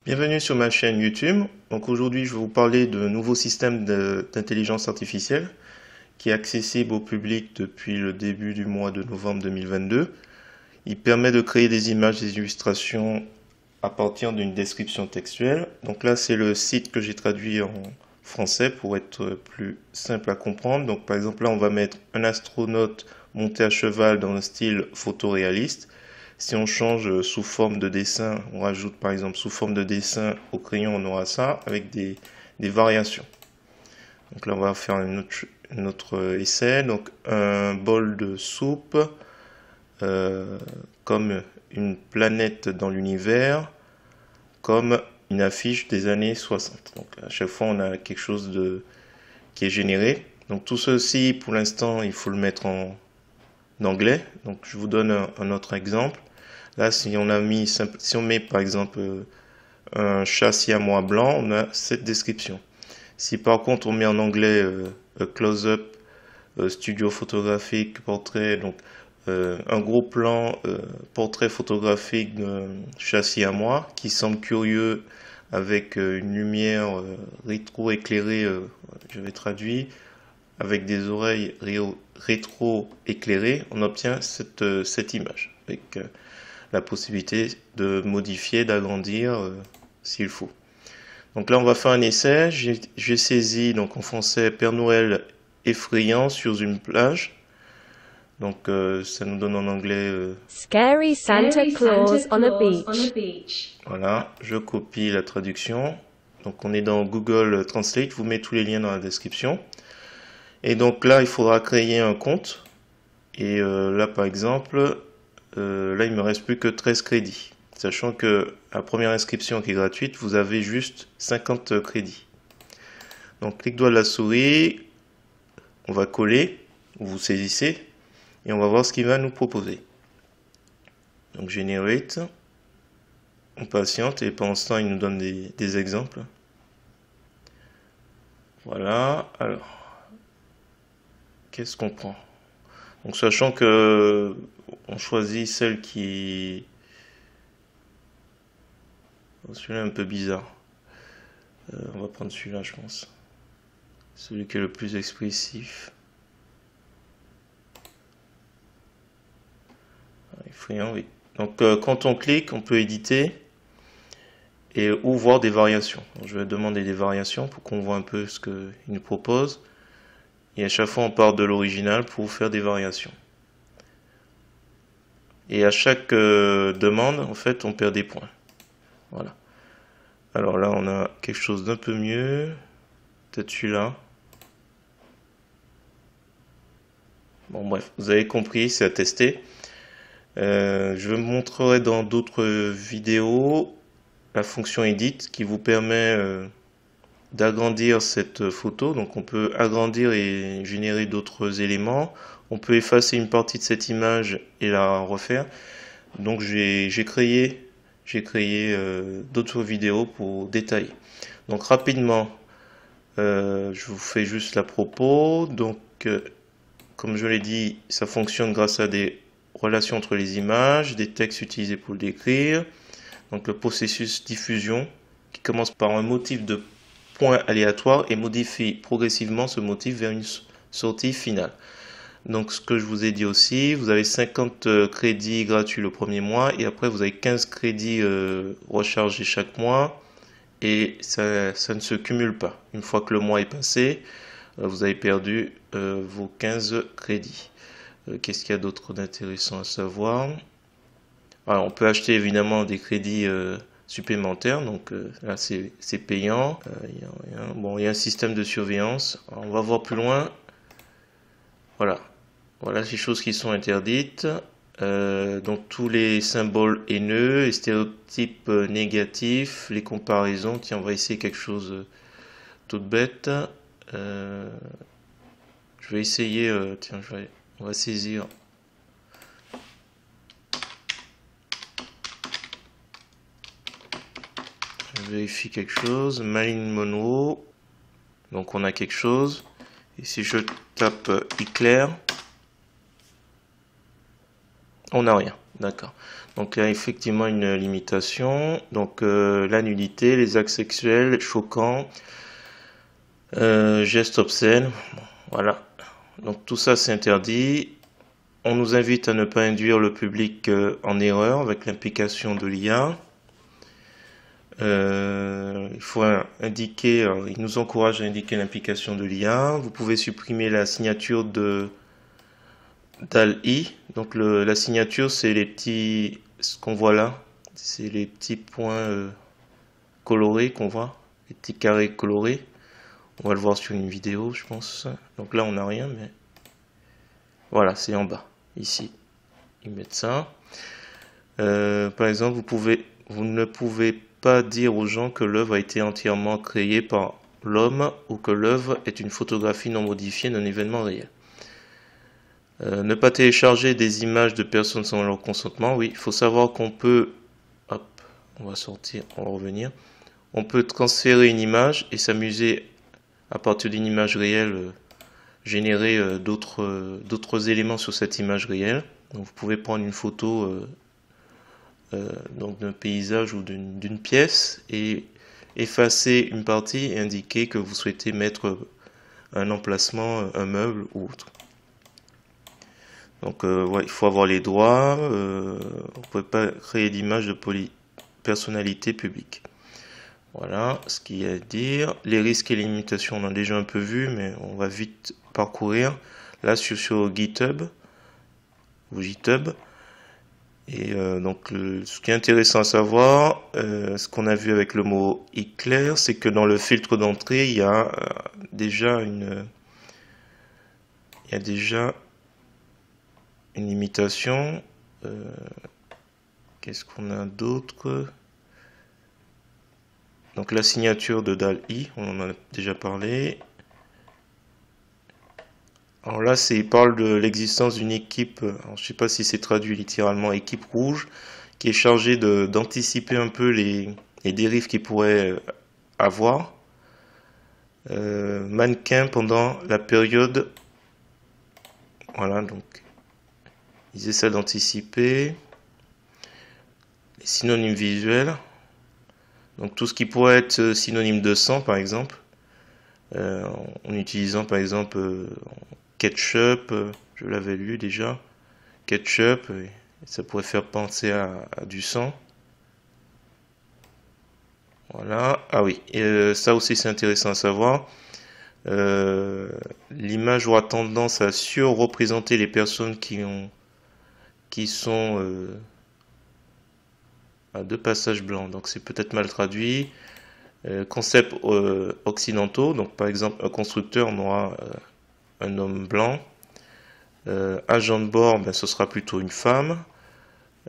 Bienvenue sur ma chaîne YouTube. Donc aujourd'hui, je vais vous parler de nouveau système d'intelligence artificielle qui est accessible au public depuis le début du mois de novembre 2022. Il permet de créer des images, des illustrations à partir d'une description textuelle. Donc là, c'est le site que j'ai traduit en français pour être plus simple à comprendre. Donc par exemple, là, on va mettre un astronaute monté à cheval dans un style photoréaliste. Si on change sous forme de dessin, on rajoute par exemple sous forme de dessin au crayon, on aura ça avec des variations. Donc là, on va faire un autre essai. Donc un bol de soupe comme une planète dans l'univers, comme une affiche des années 60. Donc à chaque fois, on a quelque chose qui est généré. Donc tout ceci, pour l'instant, il faut le mettre en anglais. Donc je vous donne un autre exemple. Là, si on met par exemple un chat siamois blanc, on a cette description. Si par contre on met en anglais close-up, studio photographique, portrait, donc un gros plan, portrait photographique d'un chat siamois qui semble curieux avec une lumière rétro-éclairée, j'avais traduit, avec des oreilles rétro-éclairées, on obtient cette image avec la possibilité de modifier, d'agrandir s'il faut. Donc là, on va faire un essai. J'ai saisi donc en français Père Noël effrayant sur une plage. Donc ça nous donne en anglais Scary Santa Claus on a beach. voilà, je copie la traduction. Donc on est dans Google Translate, je vous mets tous les liens dans la description. Et donc là, il faudra créer un compte. Et là, par exemple, là, il me reste plus que 13 crédits. Sachant que la première inscription qui est gratuite, vous avez juste 50 crédits. Donc, clic droit de la souris, on va coller, vous saisissez, et on va voir ce qu'il va nous proposer. Donc, Generate, on patiente, et pendant ce temps, il nous donne des exemples. Voilà, alors, qu'est-ce qu'on prend? Donc, sachant que on choisit celle qui... Celui-là est un peu bizarre. On va prendre celui-là, je pense. Celui qui est le plus expressif. Effrayant, oui. Donc, quand on clique, on peut éditer et ou voir des variations. Donc, je vais demander des variations pour qu'on voit un peu ce qu'il nous propose. Et à chaque fois, on part de l'original pour faire des variations. Et à chaque demande, en fait, on perd des points. Voilà. Alors là, on a quelque chose d'un peu mieux. Peut-être celui-là. Bon, bref, vous avez compris, c'est à tester. Je vous montrerai dans d'autres vidéos la fonction Edit qui vous permet d'agrandir cette photo. Donc on peut agrandir et générer d'autres éléments. On peut effacer une partie de cette image et la refaire. Donc j'ai créé d'autres vidéos pour détailler. Donc rapidement, je vous fais juste la propos. Donc comme je l'ai dit, ça fonctionne grâce à des relations entre les images, des textes utilisés pour le décrire. Donc le processus diffusion qui commence par un motif de point aléatoire et modifie progressivement ce motif vers une sortie finale. Donc ce que je vous ai dit aussi, vous avez 50 crédits gratuits le premier mois et après vous avez 15 crédits rechargés chaque mois et ça ne se cumule pas. Une fois que le mois est passé, vous avez perdu vos 15 crédits. Qu'est-ce qu'il y a d'autre d'intéressant à savoir? Alors, on peut acheter évidemment des crédits supplémentaires, donc là c'est payant. Bon, il y a un système de surveillance. Alors, on va voir plus loin. Voilà, voilà les choses qui sont interdites. Donc tous les symboles haineux, les stéréotypes négatifs, les comparaisons. Tiens, on va essayer quelque chose tout bête. Je vais essayer. Tiens, on va saisir. Je vérifie quelque chose. Marilyn Monroe. Donc on a quelque chose. Et si je tape éclair, on n'a rien. D'accord. Donc il y a effectivement une limitation. Donc la nudité, les actes sexuels choquants, gestes obscènes, voilà. Donc tout ça c'est interdit. On nous invite à ne pas induire le public en erreur avec l'implication de l'IA. Il faut indiquer, alors, il nous encourage à indiquer l'implication de l'IA. Vous pouvez supprimer la signature de DAL-I. Donc la signature, c'est les petits, ce qu'on voit là, c'est les petits points colorés qu'on voit, les petits carrés colorés. On va le voir sur une vidéo, je pense. Donc là, on n'a rien, mais voilà, c'est en bas, ici. Ils mettent ça. Par exemple, vous ne pouvez pas dire aux gens que l'œuvre a été entièrement créée par l'homme ou que l'œuvre est une photographie non modifiée d'un événement réel. Ne pas télécharger des images de personnes sans leur consentement. Oui, il faut savoir qu'on peut, hop, on va sortir, on va revenir. On peut transférer une image et s'amuser à partir d'une image réelle, générer d'autres éléments sur cette image réelle. Donc vous pouvez prendre une photo donc d'un paysage ou d'une pièce et effacer une partie et indiquer que vous souhaitez mettre un emplacement, un meuble ou autre. Donc ouais, il faut avoir les droits, on ne peut pas créer d'image de personnalité publique. Voilà ce qu'il y a à dire. Les risques et les limitations, on a déjà un peu vu, mais on va vite parcourir. Là, sur GitHub, ou GitHub. Et donc, ce qui est intéressant à savoir, ce qu'on a vu avec le mot éclair, c'est que dans le filtre d'entrée, il y a déjà une limitation. Qu'est-ce qu'on a d'autre? Donc la signature de DAL-I, on en a déjà parlé. Alors là, il parle de l'existence d'une équipe, alors je ne sais pas si c'est traduit littéralement, équipe rouge, qui est chargée d'anticiper un peu les dérives qu'il pourrait avoir. Mannequin pendant la période, voilà, donc ils essaient d'anticiper. Les synonymes visuels, donc tout ce qui pourrait être synonyme de sang par exemple, en utilisant par exemple ketchup, je l'avais lu déjà, ketchup, ça pourrait faire penser à du sang. Voilà, ah oui, et ça aussi c'est intéressant à savoir. L'image aura tendance à surreprésenter les personnes qui sont à deux passages blancs, donc c'est peut-être mal traduit. Concepts occidentaux, donc par exemple un constructeur, on aura un homme blanc. Agent de bord, ben, ce sera plutôt une femme.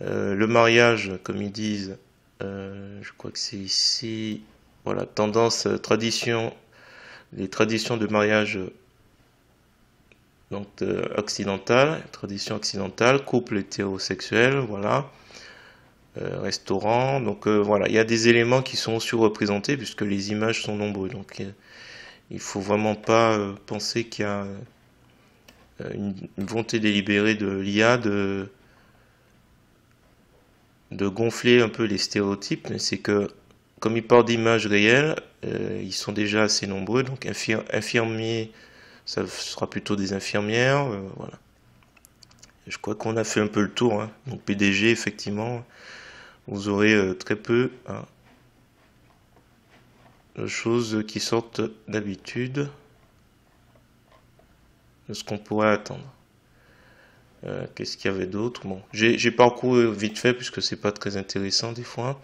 Le mariage, comme ils disent, je crois que c'est ici, voilà, tendance, tradition, les traditions de mariage donc occidentales, tradition occidentale, couple hétérosexuel, voilà, restaurant, donc voilà, il y a des éléments qui sont surreprésentés puisque les images sont nombreuses, donc il faut vraiment pas penser qu'il y a une volonté délibérée de l'IA de gonfler un peu les stéréotypes, mais c'est que comme ils parlent d'images réelles, ils sont déjà assez nombreux, donc infirmiers, ça sera plutôt des infirmières, voilà. Et je crois qu'on a fait un peu le tour, hein. Donc PDG, effectivement, vous aurez très peu hein, de choses qui sortent d'habitude de ce qu'on pourrait attendre. Qu'est-ce qu'il y avait d'autre? Bon, j'ai parcouru vite fait puisque c'est pas très intéressant des fois.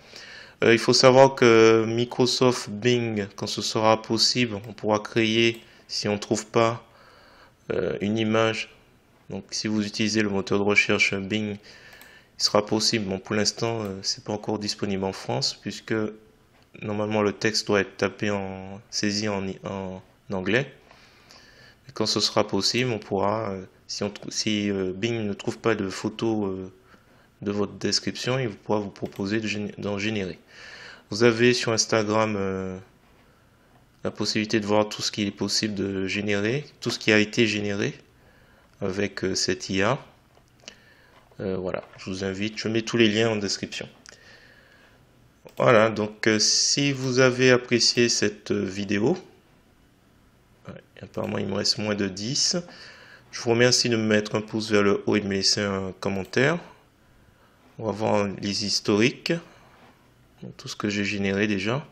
Il faut savoir que Microsoft Bing, quand ce sera possible, on pourra créer, si on ne trouve pas une image. Donc si vous utilisez le moteur de recherche Bing, il sera possible. Bon, pour l'instant, c'est pas encore disponible en France puisque normalement le texte doit être saisi en anglais. Et quand ce sera possible, on pourra, si Bing ne trouve pas de photo de votre description, il pourra vous proposer d'en générer. Vous avez sur Instagram la possibilité de voir tout ce qu'il est possible de générer, tout ce qui a été généré avec cette IA. Voilà, je vous invite, je mets tous les liens en description. Voilà, donc si vous avez apprécié cette vidéo, apparemment il me reste moins de 10, je vous remercie de me mettre un pouce vers le haut et de me laisser un commentaire. On va voir les historiques, donc tout ce que j'ai généré déjà.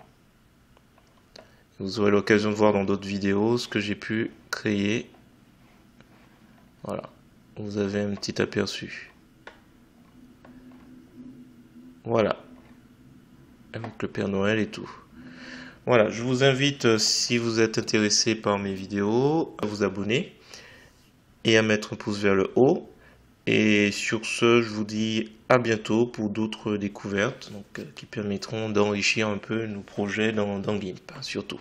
Vous aurez l'occasion de voir dans d'autres vidéos ce que j'ai pu créer. Voilà, vous avez un petit aperçu. Voilà, avec le Père Noël et tout. Voilà, je vous invite, si vous êtes intéressé par mes vidéos, à vous abonner et à mettre un pouce vers le haut. Et sur ce, je vous dis à bientôt pour d'autres découvertes donc, qui permettront d'enrichir un peu nos projets dans GIMP, surtout.